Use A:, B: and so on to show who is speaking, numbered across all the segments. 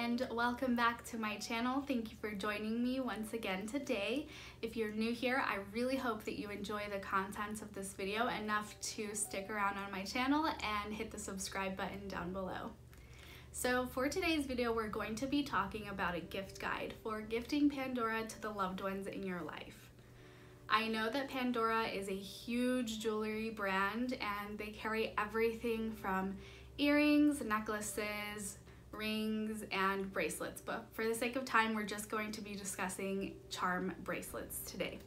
A: and welcome back to my channel. Thank you for joining me once again today. If you're new here, I really hope that you enjoy the content of this video enough to stick around on my channel and hit the subscribe button down below. So for today's video, we're going to be talking about a gift guide for gifting Pandora to the loved ones in your life. I know that Pandora is a huge jewelry brand and they carry everything from earrings, necklaces, rings, and bracelets, but for the sake of time, we're just going to be discussing charm bracelets today.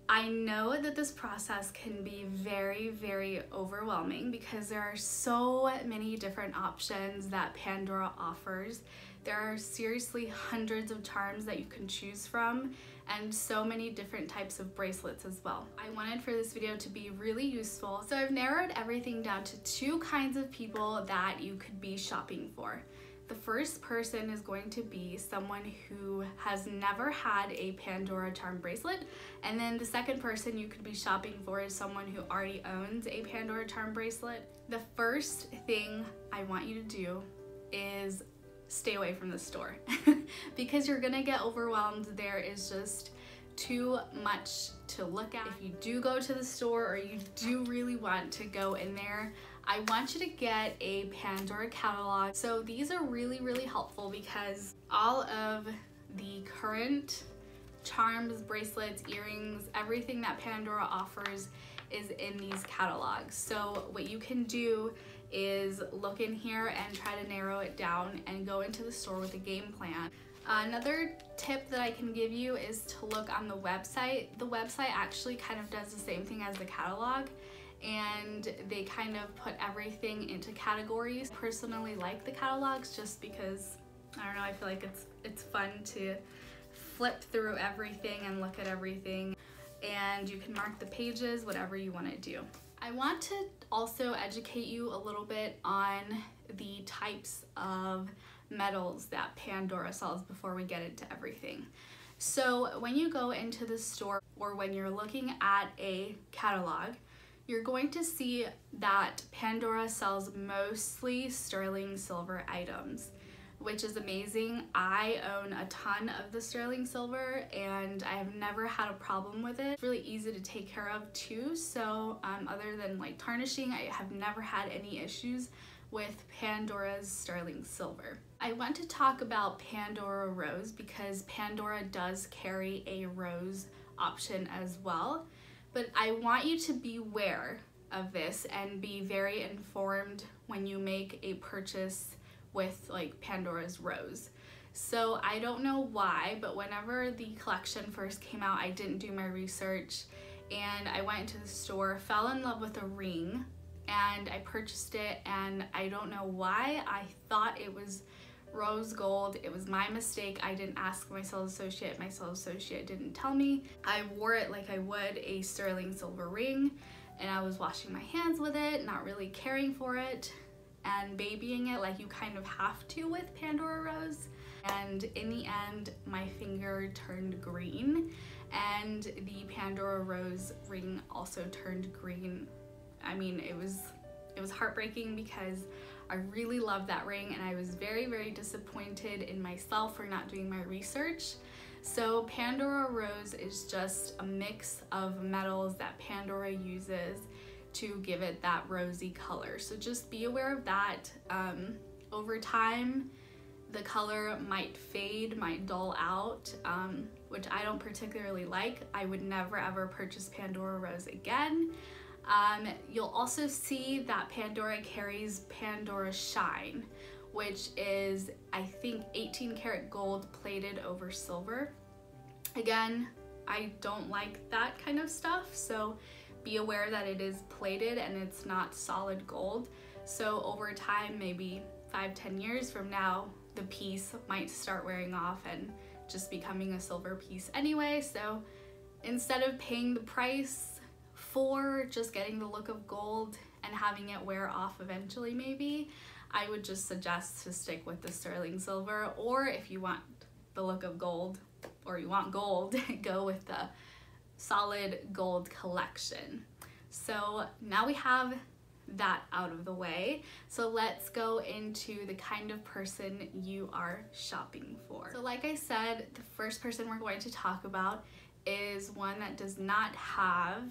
A: I know that this process can be very overwhelming because there are so many different options that Pandora offers. There are seriously hundreds of charms that you can choose from and so many different types of bracelets as well. I wanted for this video to be really useful, so I've narrowed everything down to two kinds of people that you could be shopping for. The first person is going to be someone who has never had a Pandora charm bracelet, and then the second person you could be shopping for is someone who already owns a Pandora charm bracelet. The first thing I want you to do is stay away from the store because you're gonna get overwhelmed. There is just too much to look at. If you do go to the store or you do really want to go in there, I want you to get a Pandora catalog. So these are really helpful because all of the current charms, bracelets, earrings, everything that Pandora offers is in these catalogs. So what you can do is look in here and try to narrow it down and go into the store with a game plan. Another tip that I can give you is to look on the website. The website actually kind of does the same thing as the catalog, and they kind of put everything into categories. I personally like the catalogs just because, I don't know, I feel like it's fun to flip through everything and look at everything, and you can mark the pages, whatever you want to do. I want to also educate you a little bit on the types of metals that Pandora sells before we get into everything. So when you go into the store or when you're looking at a catalog, you're going to see that Pandora sells mostly sterling silver items, which is amazing. I own a ton of the sterling silver and I have never had a problem with it. It's really easy to take care of too, so other than like tarnishing, I have never had any issues with Pandora's sterling silver. I want to talk about Pandora Rose because Pandora does carry a rose option as well, but I want you to be aware of this and be very informed when you make a purchase with like Pandora's Rose. So I don't know why, but whenever the collection first came out, I didn't do my research and I went into the store, fell in love with a ring, and I purchased it, and I don't know why. I thought it was rose gold. It was my mistake. I didn't ask my sales associate. My sales associate didn't tell me. I wore it like I would a sterling silver ring, and I was washing my hands with it, not really caring for it, and babying it like you kind of have to with Pandora Rose. And in the end, my finger turned green, and the Pandora Rose ring also turned green. I mean, it was heartbreaking because I really loved that ring and I was very disappointed in myself for not doing my research. So Pandora Rose is just a mix of metals that Pandora uses to give it that rosy color. So just be aware of that. Over time, the color might fade, might dull out, which I don't particularly like. I would never ever purchase Pandora Rose again. You'll also see that Pandora carries Pandora Shine, which is, I think, 18 karat gold plated over silver. Again, I don't like that kind of stuff, so be aware that it is plated and it's not solid gold. So over time, maybe 5-10 years from now, the piece might start wearing off and just becoming a silver piece anyway. So instead of paying the price for just getting the look of gold and having it wear off eventually maybe, I would just suggest to stick with the sterling silver, or if you want the look of gold or you want gold, go with the solid gold collection. So now we have that out of the way. So let's go into the kind of person you are shopping for. So like I said, the first person we're going to talk about is one that does not have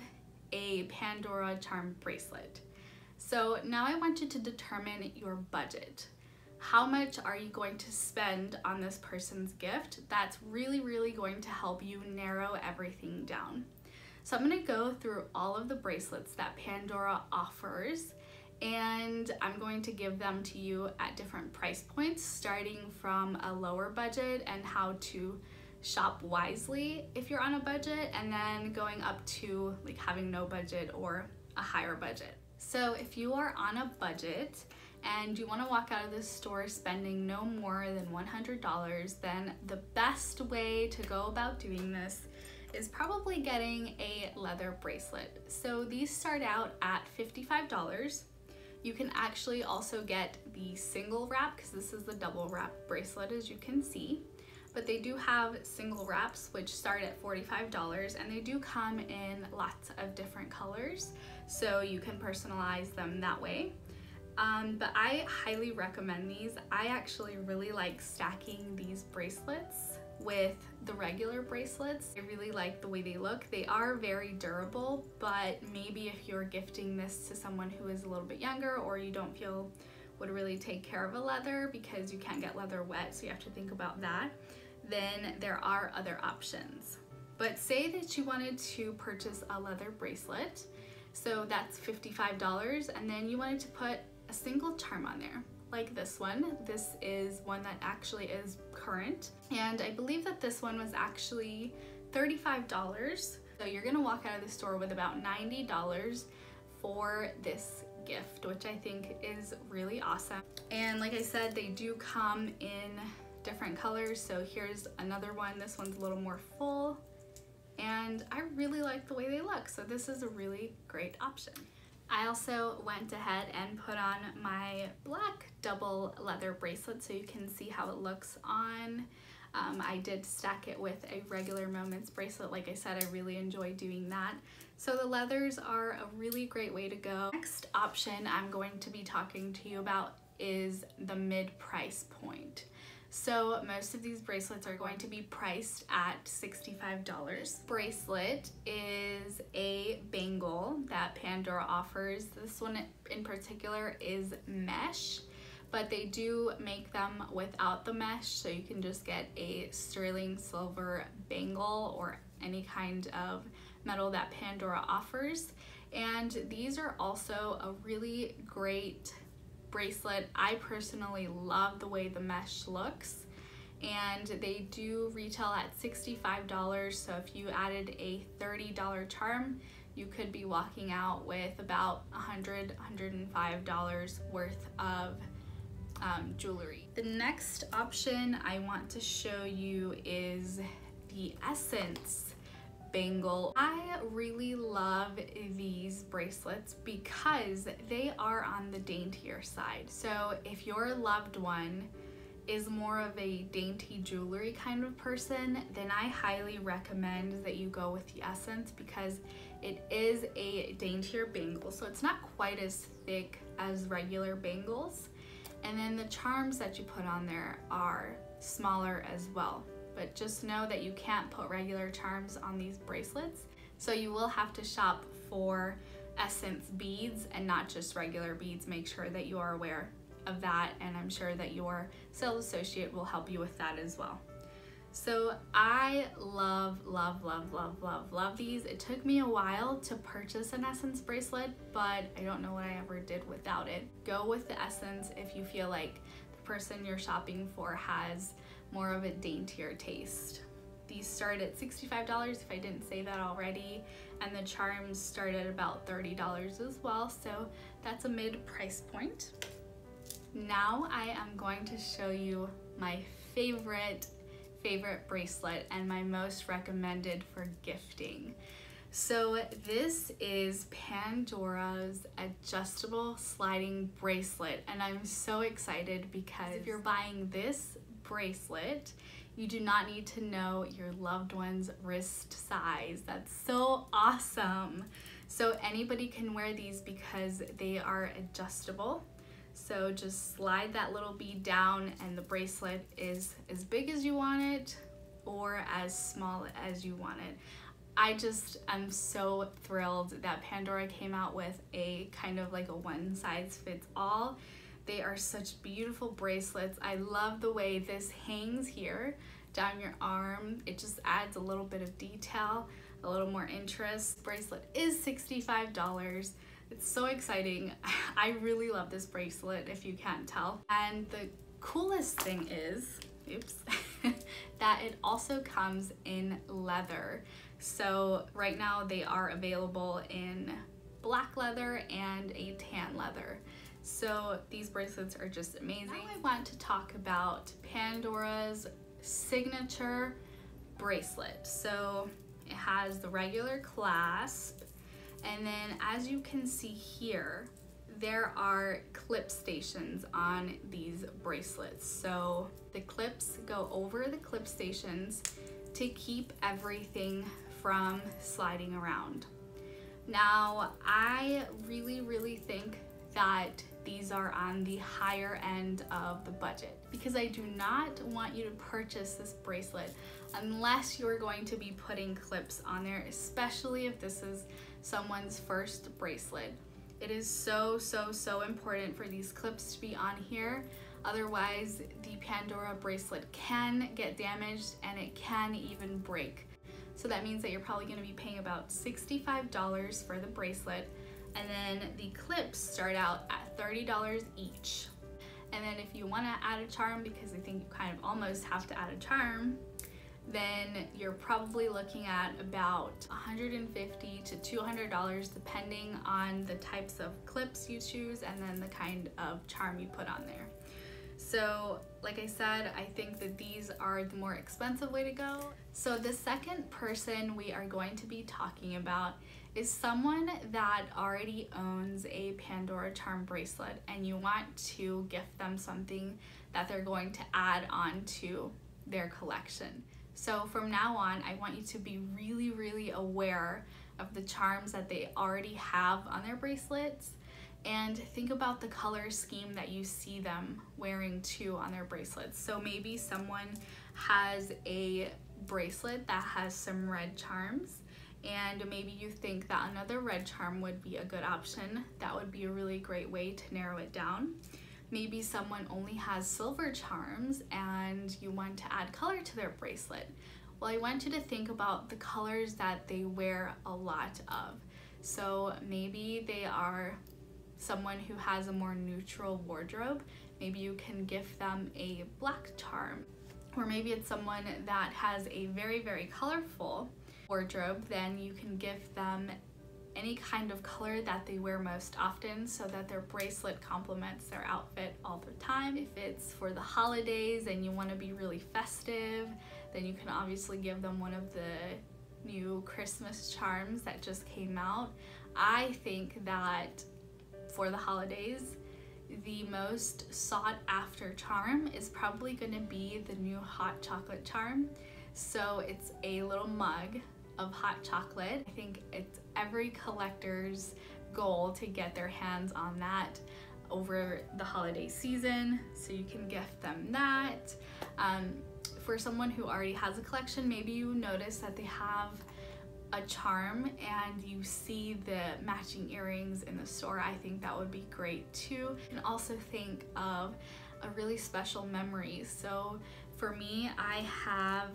A: a Pandora charm bracelet. So now I want you to determine your budget. How much are you going to spend on this person's gift? That's really going to help you narrow everything down. So I'm going to go through all of the bracelets that Pandora offers, and I'm going to give them to you at different price points, starting from a lower budget and how to shop wisely if you're on a budget, and then going up to like having no budget or a higher budget. So if you are on a budget and you want to walk out of this store spending no more than $100, then the best way to go about doing this is probably getting a leather bracelet. So these start out at $55. You can actually also get the single wrap, because this is the double wrap bracelet as you can see, but they do have single wraps which start at $45, and they do come in lots of different colors, so you can personalize them that way. But I highly recommend these. I actually really like stacking these bracelets with the regular bracelets. I really like the way they look. They are very durable, but maybe if you're gifting this to someone who is a little bit younger, or you don't feel would really take care of a leather because you can't get leather wet, so you have to think about that, then there are other options. But say that you wanted to purchase a leather bracelet, so that's $55, and then you wanted to put a single charm on there, like this one. This is one that actually is current, and I believe that this one was actually $35. So you're gonna walk out of the store with about $90 for this gift, which I think is really awesome. And like I said, they do come in different colors. So here's another one. This one's a little more full, and I really like the way they look. So this is a really great option. I also went ahead and put on my black double leather bracelet so you can see how it looks on. I did stack it with a regular Moments bracelet. Like I said, I really enjoy doing that. So the leathers are a really great way to go. Next option I'm going to be talking to you about is the mid-price point. So most of these bracelets are going to be priced at $65. Bracelet is a bangle that Pandora offers. This one in particular is mesh, but they do make them without the mesh, so you can just get a sterling silver bangle or any kind of metal that Pandora offers. And these are also a really great bracelet. I personally love the way the mesh looks, and they do retail at $65. So if you added a $30 charm, you could be walking out with about $100, $105 worth of jewelry. The next option I want to show you is the Essence bangle. I really love these bracelets because they are on the daintier side. So if your loved one is more of a dainty jewelry kind of person, then I highly recommend that you go with the Essence, because it is a daintier bangle, so it's not quite as thick as regular bangles, and then the charms that you put on there are smaller as well. But just know that you can't put regular charms on these bracelets, so you will have to shop for Essence beads and not just regular beads. Make sure that you are aware of that, and I'm sure that your sales associate will help you with that as well. So I love these. It took me a while to purchase an Essence bracelet, but I don't know what I ever did without it. Go with the Essence if you feel like the person you're shopping for has more of a daintier taste. These start at $65 if I didn't say that already, and the charms start at about $30 as well, so that's a mid-price point. Now I am going to show you my favorite bracelet and my most recommended for gifting. So this is Pandora's adjustable sliding bracelet, and I'm so excited because if you're buying this bracelet, you do not need to know your loved one's wrist size. That's so awesome. So anybody can wear these because they are adjustable. So just slide that little bead down and the bracelet is as big as you want it or as small as you want it. I just am so thrilled that Pandora came out with a kind of like a one size fits all. They are such beautiful bracelets. I love the way this hangs here down your arm. It just adds a little bit of detail, a little more interest. Bracelet is $65. It's so exciting. I really love this bracelet, if you can't tell. And the coolest thing is, oops, that it also comes in leather. So right now they are available in black leather and a tan leather. So these bracelets are just amazing. Now I want to talk about Pandora's signature bracelet. So it has the regular clasp, and then as you can see here, there are clip stations on these bracelets. So the clips go over the clip stations to keep everything from sliding around. Now, I really think that these are on the higher end of the budget because I do not want you to purchase this bracelet unless you're going to be putting clips on there, especially if this is someone's first bracelet. It is so important for these clips to be on here. Otherwise, the Pandora bracelet can get damaged and it can even break. So that means that you're probably going to be paying about $65 for the bracelet, and then the clips start out at $30 each. And then if you want to add a charm, because I think you kind of almost have to add a charm, then you're probably looking at about $150 to $200 depending on the types of clips you choose and then the kind of charm you put on there. So like I said, I think that these are the more expensive way to go. So the second person we are going to be talking about is someone that already owns a Pandora charm bracelet and you want to gift them something that they're going to add on to their collection. So from now on, I want you to be really aware of the charms that they already have on their bracelets, and think about the color scheme that you see them wearing too on their bracelets. So maybe someone has a bracelet that has some red charms, and maybe you think that another red charm would be a good option. That would be a really great way to narrow it down. Maybe someone only has silver charms and you want to add color to their bracelet. Well, I want you to think about the colors that they wear a lot of. So maybe they are someone who has a more neutral wardrobe. Maybe you can gift them a black charm. Or maybe it's someone that has a very colorful wardrobe, then you can gift them any kind of color that they wear most often so that their bracelet complements their outfit all the time. If it's for the holidays and you want to be really festive, then you can obviously give them one of the new Christmas charms that just came out. I think that for the holidays, the most sought after charm is probably going to be the new hot chocolate charm. So it's a little mug of hot chocolate. I think it's every collector's goal to get their hands on that over the holiday season, so you can gift them that. For someone who already has a collection, maybe you notice that they have a charm and you see the matching earrings in the store. I think that would be great too. And also think of a really special memory. So for me, I have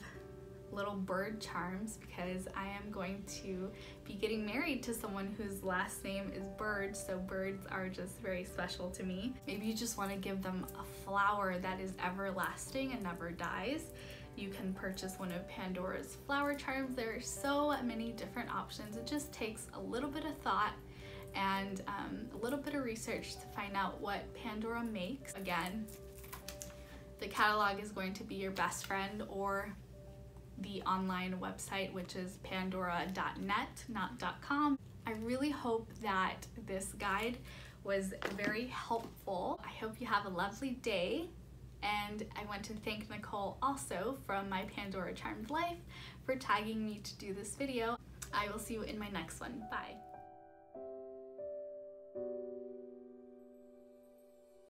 A: little bird charms because I am going to be getting married to someone whose last name is Bird, so birds are just very special to me. Maybe you just want to give them a flower that is everlasting and never dies. You can purchase one of Pandora's flower charms. There are so many different options. It just takes a little bit of thought and a little bit of research to find out what Pandora makes. Again, the catalog is going to be your best friend, or the online website, which is pandora.net, not .com. I really hope that this guide was very helpful. I hope you have a lovely day, and I want to thank Nicole also from My Pandora Charmed Life for tagging me to do this video. I will see you in my next one. Bye.